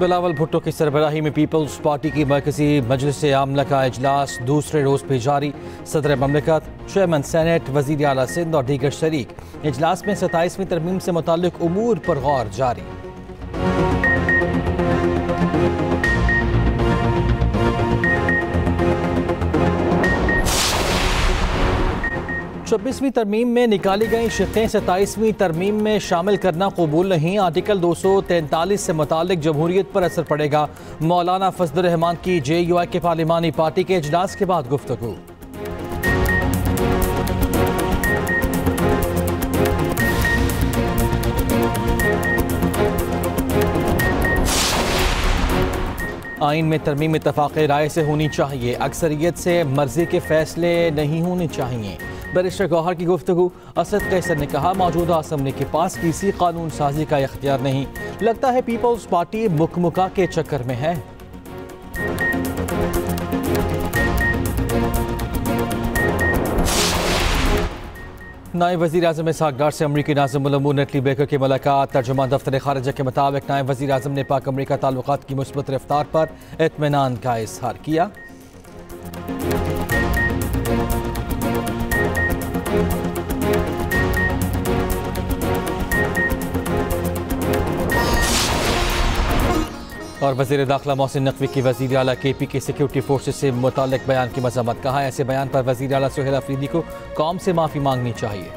बिलावल भुट्टो की सरबराही में peoples party की मरकजी मजलिस आमला का इजलास दूसरे रोज़ भी जारी। सदर ममलिकत, चेयरमैन सेनेट, वज़ीर आला सिंध और दीगर शरीक। इजलास में 27वीं तरमीम से मुताल्लिक उमूर पर गौर जारी। 26वीं तरमीम में निकाली गई शिक़ें 27वीं तरमीम में शामिल करना कबूल नहीं। आर्टिकल 243 से मुताल्लिक जमहूरियत पर असर पड़ेगा। मौलाना फजलुर रहमान की JUI के पार्लिमानी पार्टी के इजलास के बाद गुफ्तगू। आइन में तरमीम इत्तफ़ाक़ राय से होनी चाहिए, अक्सरियत से मर्जी के फैसले नहीं होने चाहिए। बैरिस्टर गौहर की गुफ्तगू। असद कैसर ने कहा, मौजूदा असम्बली के पास किसी कानून साजी का इख्तियार नहीं। लगता है पीपल्स पार्टी मुकमुका के चक्कर में है। नायब वज़ीर आज़म इसहाक़ डार से अमरीकी नाज़िम उल अमूर नेटली बेकर की मुलाकात। तर्जुमान दफ्तर ख़ारिजा के मुताबिक नायब वज़ीर आज़म ने पाक अमरीका ताल्लुकात की मुस्बत रफ्तार पर इत्मीनान का इज़हार किया। और वज़ीर दाखिला मोहसिन नकवी की वज़ीर आला KP की सिक्योरिटी फोर्सेस से मुताल्लिक बयान की मज़म्मत। कहा, ऐसे बयान पर वज़ीर आला सुहेल अफरीदी को कौम से माफ़ी मांगनी चाहिए।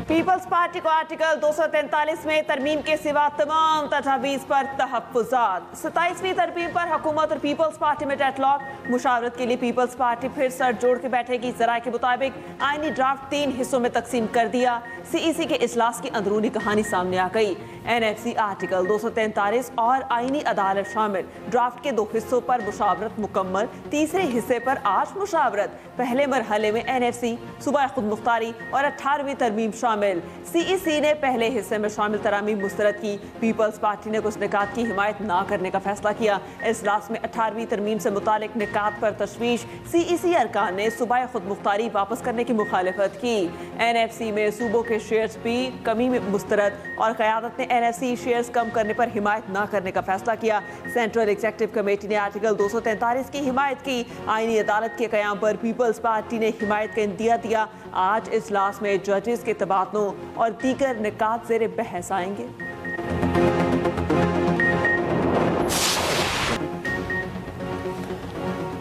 पीपल्स पार्टी को आर्टिकल 243 में तरमीम के सिवा तमाम तजावीज़ पर तहफ़्फ़ुज़ात। 27वीं तरमीम पर हुकूमत और पीपल्स पार्टी में डेडलॉक। मुशावरत के लिए पीपल्स पार्टी फिर सर जोड़ के बैठेगी। ज़राए के मुताबिक आईनी ड्राफ्ट 3 हिस्सों में तकसीम कर दिया। CEC के इजलास की अंदरूनी कहानी सामने आ गई। NFC आर्टिकल 243 और आईनी अदालत शामिल ड्राफ्ट के 2 हिस्सों पर मुशावरत मुकम्मल। तीसरे हिस्से पर आज मुशावरत। पहले मरहले में NFC, सूबा खुद मुख्तारी और 18वीं तरमीम शामिल। CEC ने पहले हिस्से में शामिल तरामीम मुस्तरद की। पीपल्स पार्टी ने कुछ निकात की हिमायत ना करने का फैसला किया। इजलास में 18वीं तरमीम से मुतालिक निकात पर तशवीश। CEC अरकान ने सूबा खुद मुख्तारी वापस करने की मुखालिफत की। NFC में सूबों के शेयर्स भी कमी में मुस्तरद और क़यादत ने NFC शेयर्स कम करने पर हिमायत ना करने का फैसला किया। सेंट्रल एग्जीक्यूटिव कमेटी ने आर्टिकल 243 की हिमायत की। आईनी अदालत के क़याम पर पीपल्स पार्टी ने हिमायत का इंदिया दिया। आज इजलास में जजेस के तबादलों और दीगर निकात ज़ेरे बहस आएंगे।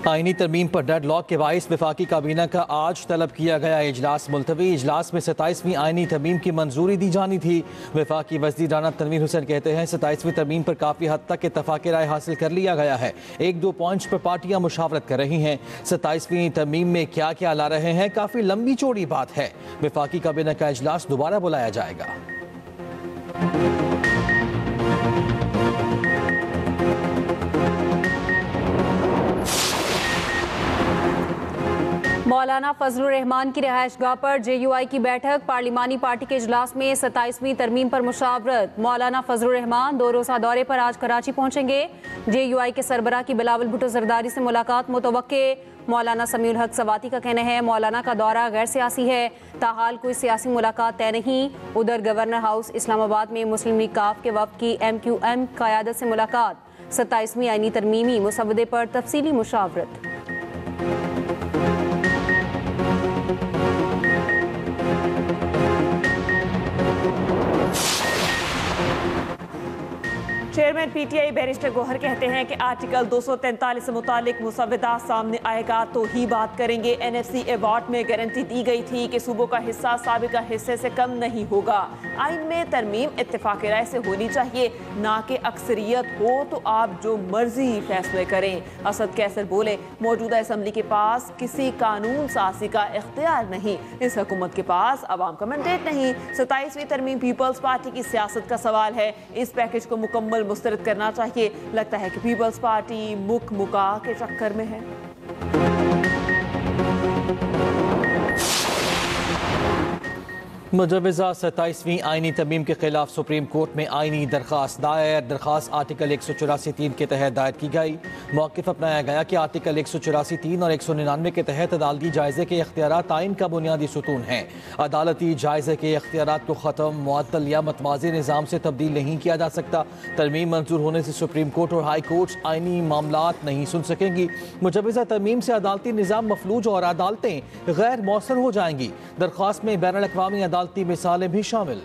आईनी तरमीम पर डेडलॉक के बाइस वफाकी काबीना का आज तलब किया गया इजलास मुलतवी। इजलास में 27वीं आईनी तरमीम की मंजूरी दी जानी थी। वफाकी वज़ीर राना तनवीर हुसैन कहते हैं, 27वीं तरमीम पर काफ़ी हद तक इत्तफ़ाक़ राय हासिल कर लिया गया है। 1-2 पॉइंट्स पर पार्टियां मुशावरत कर रही हैं। 27वीं तरमीम में क्या क्या ला रहे हैं, काफ़ी लंबी चौड़ी बात है। वफाकी काबीना का इजलास दोबारा बुलाया जाएगा। मौलाना फजलुर रहमान की रिहाइशगाह पर JUI की बैठक। पार्लिमानी पार्टी के इजलास में 27वीं तरमीम पर मुशावरत। मौलाना फजलुर रहमान 2 रोज़ा दौरे पर आज कराची पहुंचेंगे। JUI के सरबराह की बिलावल भुट्टो जरदारी से मुलाकात मुतवक्के। मौलाना समीउल हक सवाती का कहना है, मौलाना का दौरा गैर सियासी है, ताहाल कोई सियासी मुलाकात तय नहीं। उधर गवर्नर हाउस इस्लामाबाद में मुस्लिम लीग काफ के वफ़द की MQM क़यादत से मुलाकात। 27वीं आईनी तरमीमी मुसवदे पर तफसीली मुशावरत। चेयरमैन PTI बैरिस्टर गौहर कहते हैं कि आर्टिकल 243 से मुतालिक मुसवदा सामने आएगा तो ही बात करेंगे। NFC अवार्ड में गारंटी दी गई थी कि सूबों का हिस्सा साबिका हिस्से से कम नहीं होगा। आइन में तरमीम इत्तेफाक राय से होनी चाहिए, ना कि अक्सरियत हो तो आप जो मर्जी फैसले करें। असद कैसर बोले, मौजूदा असम्बली के पास किसी कानून साजी का इख्तियार नहीं। इस हुकूमत के पास अवाम का मैंडेट नहीं। 27वीं तरमीम पीपल्स पार्टी की सियासत का सवाल है। इस पैकेज को मुकम्मल मुस्तरद करना चाहिए। लगता है कि पीपल्स पार्टी मुकमुका के चक्कर में है। मुजवजा 27वीं आईनी तरमीम के खिलाफ सुप्रीम कोर्ट में आईनी दरख्वास्त दायर। दरख्वास्त आर्टिकल 184(3) के तहत दायर की गई। मौक़िफ़ अपनाया गया कि आर्टिकल 184(3) और 199 के तहत अदालती जायजे के इख्तियारात आइन का बुनियादी सुतून हैं। अदालती जायजे के इख्तियारात को ख़त्म, मुअत्तल या मतवाज़ी निज़ाम से तब्दील नहीं किया जा सकता। तरमीम मंजूर होने से सुप्रीम कोर्ट और हाई कोर्ट आइनी मामलात नहीं सुन सकेंगी। मुजवजा तरमीम से अदालती निज़ाम मफलूज और अदालतें गैर मौसर हो जाएंगी। दरख्वास्त में बैनुल अक़वामी अदालती मिसालें भी शामिल।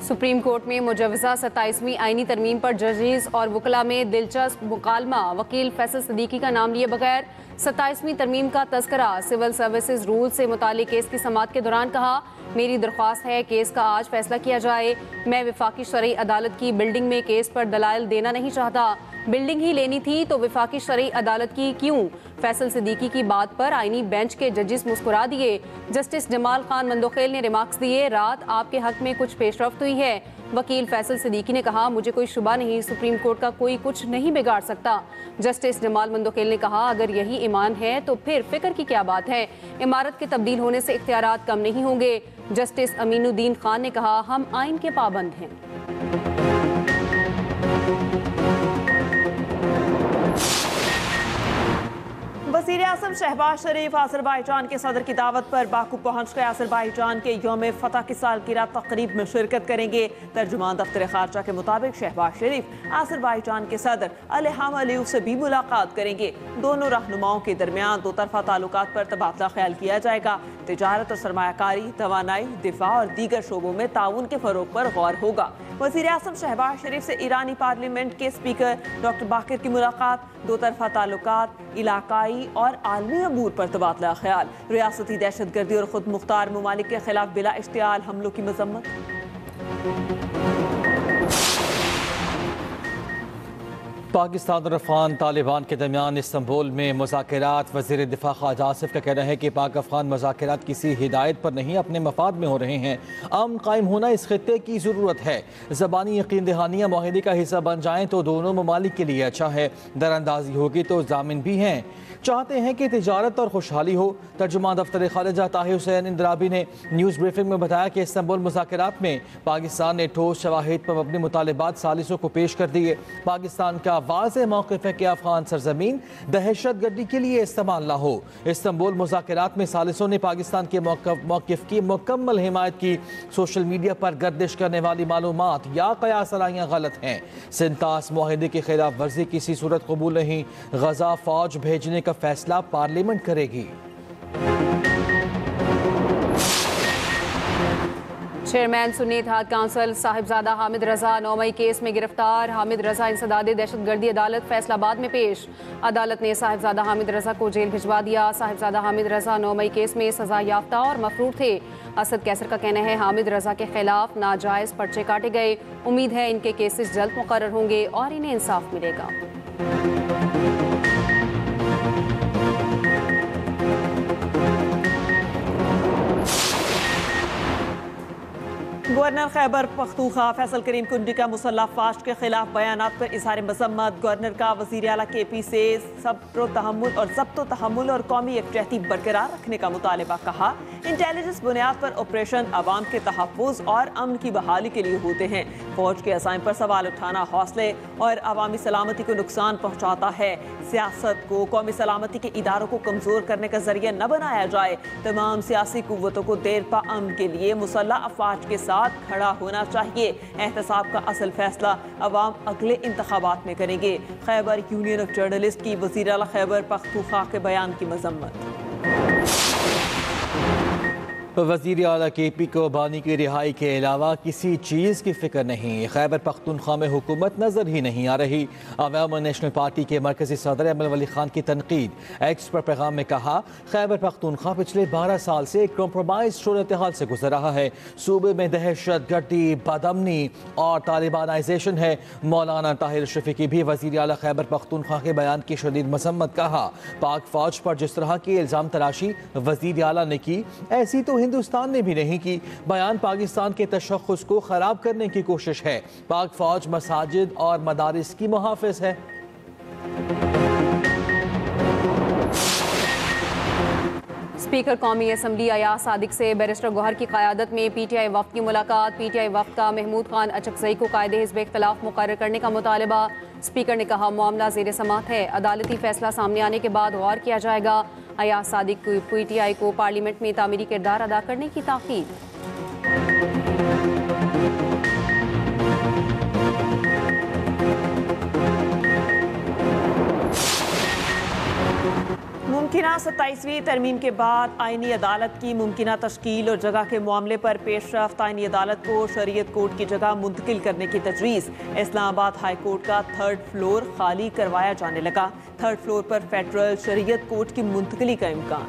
सुप्रीम कोर्ट में मुजवजा 27वीं आईनी तरमीम पर जजेस और वकला में दिलचस्प मुकालमा। वकील फैसल सदीकी का नाम लिए बगैर 27वीं तरमीम का तस्करा। सिविल सर्विसेज रूल से मुतालिक केस की समाअत के दौरान कहा, मेरी दरख्वास्त है केस का आज फैसला किया जाए। मैं वफाकी शरई अदालत की बिल्डिंग में केस पर दलाइल देना नहीं चाहता। बिल्डिंग ही लेनी थी तो वफाकी शरई अदालत की क्यों? फैसल सदीकी की बात पर आईनी बेंच के जजेस मुस्कुरा दिए। जस्टिस जमाल खान मंदोखेल ने रिमार्क्स दिए, रात आपके हक में कुछ पेशरफ्त हुई है। वकील फैसल सदीकी ने कहा, मुझे कोई शुबा नहीं, सुप्रीम कोर्ट का कोई कुछ नहीं बिगाड़ सकता। जस्टिस जमाल मंदोखेल ने कहा, अगर यही ईमान है तो फिर फिक्र की क्या बात है? इमारत के तब्दील होने से इख्तियारात कम नहीं होंगे। जस्टिस अमीनुद्दीन खान ने कहा, हम आइन के पाबंद हैं। वज़ीर आज़म शहबाज शरीफ अज़रबाईजान के सदर की दावत पर बाकू पहुंच गए। अज़रबाईजान के यौम फ़तह की सालगिरह तक़रीब में शिरकत करेंगे। तर्जुमान दफ्तर ख़ारजा के मुताबिक शहबाज शरीफ अज़रबाईजान के सदर इल्हाम अलीव से भी मुलाकात करेंगे। दोनों रहनुमाओं के दरमियान दो तरफ़ा ताल्लुकात पर तबादला ख्याल किया जाएगा। तिजारत और सरमायाकारी, तवानाई, दिफा और दीगर शोबों में ताउन के फ़रोग़ पर गौर होगा। वज़ीर आज़म शहबाज शरीफ से ईरानी पार्लियामेंट के स्पीकर डॉक्टर बाकिर की मुलाकात, दो तरफ़ा ताल्लुकात, इलाकाई और आलमी अमूर पर तबादला ख्याल। रियासती दहशत गर्दी और खुद मुख्तार ममालिक के खिलाफ बिला इश्तियाल हमलों की मजम्मत। पाकिस्तान और अफगान तालिबान के दरमियान इस्तांबुल में मुज़ाकरात। वज़ीर दिफा ख्वाजा आसिफ का कहना है कि पाक अफगान मुज़ाकरात किसी हिदायत पर नहीं, अपने मफाद में हो रहे हैं। अमन कायम होना इस खित्ते की ज़रूरत है। ज़बानी यकीन दहानियाँ माहिदे का हिस्सा बन जाएँ तो दोनों ममालिक के लिए अच्छा है। दरअंदाजी होगी तो जामिन भी हैं। चाहते हैं कि तिजारत और खुशहाली हो। तर्जुमान दफ्तर खारिजा ताहिर हुसैन इंदराबी ने न्यूज़ ब्रीफिंग में बताया कि इस्तांबुल मुज़ाकरात में पाकिस्तान ने ठोस शवाहिद पर मबनी मुतालिबात सालिसों को पेश कर दिए। पाकिस्तान का वाज़ेह मौक़िफ़ है कि अफगान सरजमीन दहशत गर्दी के लिए इस्तेमाल न हो। इस्तांबुल मुज़ाकरात में सालिसों ने पाकिस्तान के मौक़िफ़ की मुकम्मल हिमायत की। सोशल मीडिया पर गर्दिश करने वाली मालूमात या क़यासराइयाँ गलत हैं। सिंतास मुआहिदे की खिलाफ वर्जी किसी सूरत कबूल नहीं। गजा फ़ौज भेजने का फैसला पार्लियामेंट करेगी। चेयरमैन सुन्नी इत्तेहाद काउंसिल साहिबजादा हामिद रजा 9 मई केस में गिरफ्तार। हामिद रजा इंसदादे दहशतगर्दी अदालत फैसलाबाद में पेश। अदालत ने साहिबजादा हामिद रजा को जेल भिजवा दिया। साहिबजादा हामिद रजा 9 मई केस में सजा याफ्ता और मफरूर थे। असद कैसर का कहना है, हामिद रजा के खिलाफ नाजायज पर्चे काटे गए। उम्मीद है इनके केसेस जल्द मुकर्रर होंगे और इन्हें इंसाफ मिलेगा। गवर्नर खैबर पख्तूनख्वा फैसल करीम कुंडी का मुसल्लह फाश के खिलाफ बयानात पर इज़हार मज़म्मत। गवर्नर का वज़ीर आला KP से सब्र तहम्मुल और ज़ब्त तहम्मुल और कौमी यकजहती बरकरार रखने का मुतालबा। कहा, इंटेलिजेंस बुनियाद पर ऑपरेशन अवाम के तहफ़्फ़ुज़ और अमन की बहाली के लिए होते हैं। फौज के अज़ाइम पर सवाल उठाना हौसले और अवामी सलामती को नुकसान पहुँचाता है। सियासत को कौमी सलामती के इदारों को कमज़ोर करने का ज़रिया न बनाया जाए। तमाम सियासी कुव्वतों को देरपा अमन के लिए मुसल्लह अफवाज के साथ खड़ा होना चाहिए। एहतसाब का असल फैसला अवाम अगले इंतखाबात में करेंगे। खैबर यूनियन ऑफ जर्नलिस्ट की वज़ीर आला खैबर पख्तूनख्वा के बयान की मजम्मत। वज़ीर आला KP को बानी की रिहाई के अलावा किसी चीज़ की फिक्र नहीं। खैबर पख्तूनख्वा में हुकूमत नज़र ही नहीं आ रही। अवाम नेशनल पार्टी के मरकज़ी सदर अमल वली खान की तनकीद। एक्स पर पैगाम में कहा, खैबर पख्तूनख्वा पिछले 12 साल से एक कॉम्प्रोमाइज सूरत हाल से गुजर रहा है। सूबे में दहशत गर्दी, बदअमनी और तालिबानाइजेशन है। मौलाना ताहिर शफीकी भी वज़ीर आला खैबर पख्तूनख्वा के बयान की शदीद मसम्मत। कहा, पाक फौज पर जिस तरह की इल्ज़ाम तराशी वज़ीर आला ने की, ऐसी तो हिंदुस्तान ने भी नहीं की। बयान पाकिस्तान के तशख्खुस को खराब करने की कोशिश है। पाक फौज मसाजिद और मदारिस की मुहाफिज है। स्पीकर कौमी असम्बली अयाज सादिक से बैरिस्टर गौहर की क़यादत में PTI वफ़द की मुलाकात। PTI वफ़द का महमूद खान अचकज़ई को कायदे हिज़्ब इख्तिलाफ मुक़र्रर करने का मुतालबा। स्पीकर ने कहा मामला ज़ेर समाअत है, अदालती फैसला सामने आने के बाद गौर किया जाएगा। अयाज सादिक को PTI को पार्लियामेंट में तामीरी किरदार अदा करने की ताक़ीद। मुमकिना 27वीं तरमीम के बाद आईनी अदालत की मुमकिना तश्कील और जगह के मामले पर पेशरफ्त। आईनी अदालत को शरीयत कोर्ट की जगह मुंतकिल करने की तजवीज़। इस्लामाबाद हाई कोर्ट का 3rd फ्लोर खाली करवाया जाने लगा। 3rd फ्लोर पर फेडरल शरीयत कोर्ट की मुंतकिली का इम्कान।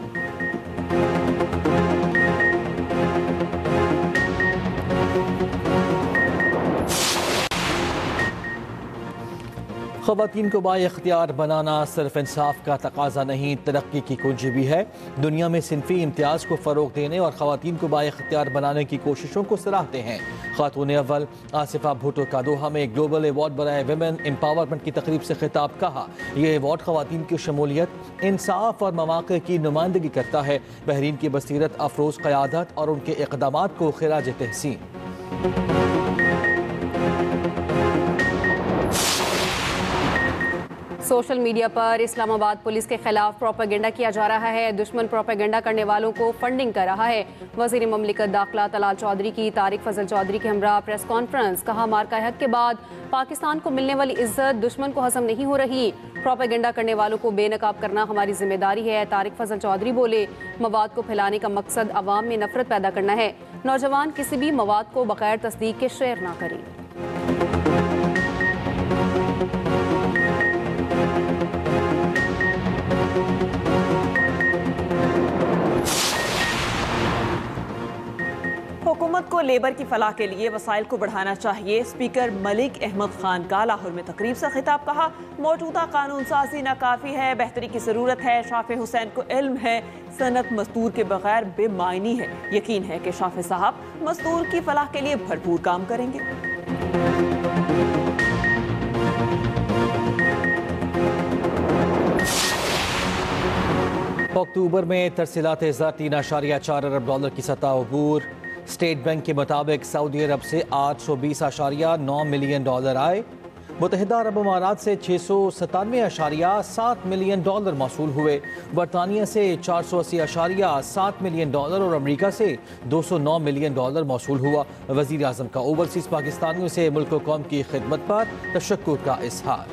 ख़वातीन को बाइख्तियार बनाना सिर्फ इंसाफ का तकाजा नहीं, तरक्की की कुंजी भी है। दुनिया में सिनफी इम्तियाज़ को फ़रोग देने और ख़वातीन को बाइख्तियार बनाने की कोशिशों को सराहते हैं। खातून अव्वल आसिफा भुट्टो का दोहा में ग्लोबल अवार्ड बनाए विमेन एम्पावरमेंट की तकरीब से खिताब। कहा यह अवार्ड ख़वातीन की शमूलियत, इंसाफ और मौक़े की नुमाइंदगी करता है। बहरीन की बसीरत अफरोज़ क़यादत और उनके इक़दामात को खिराज तहसीन। सोशल मीडिया पर इस्लामाबाद पुलिस के खिलाफ प्रोपेगेंडा किया जा रहा है। दुश्मन प्रोपेगेंडा करने वालों को फंडिंग कर रहा है। वज़ीर ममलिकत दाखिला तलाल चौधरी की तारिक फजल चौधरी के हमरा प्रेस कॉन्फ्रेंस। कहा मार्का हक के बाद पाकिस्तान को मिलने वाली इज्जत दुश्मन को हजम नहीं हो रही। प्रोपेगेंडा करने वालों को बेनकाब करना हमारी जिम्मेदारी है। तारिक फजल चौधरी बोले मवाद को फैलाने का मकसद अवाम में नफरत पैदा करना है। नौजवान किसी भी मवाद को बगैर तस्दीक के शेयर ना करें। हुकूमत को लेबर की फलाह के लिए वसाइल को बढ़ाना चाहिए। स्पीकर मलिक अहमद खान का लाहौर में तकरीब से खिताब। कहा मौजूदा कानून साजी नाकाफी है, बेहतरी की ज़रूरत है। शाफे हुसैन को इल्म है सनत मजदूर के बगैर बेमायनी है। यकीन है कि शाफे साहब मजदूर की फलाह के लिए भरपूर काम करेंगे। अक्टूबर में तरसीलात ज़र $3.4 अरब की सतह अबूर। स्टेट बैंक के मुताबिक सऊदी अरब से $820.9 मिलियन आए। मुत्तहिदा अरब अमारात से $697.7 मिलियन मौसूल हुए। बरतानिया से $480.7 मिलियन और अमरीका से $209 मिलियन मौसूल हुआ। वज़ीर आज़म का ओवरसीज़ पाकिस्तानियों से मुल्क व कौम की खिदमत पर तशक्कुर का इजहार।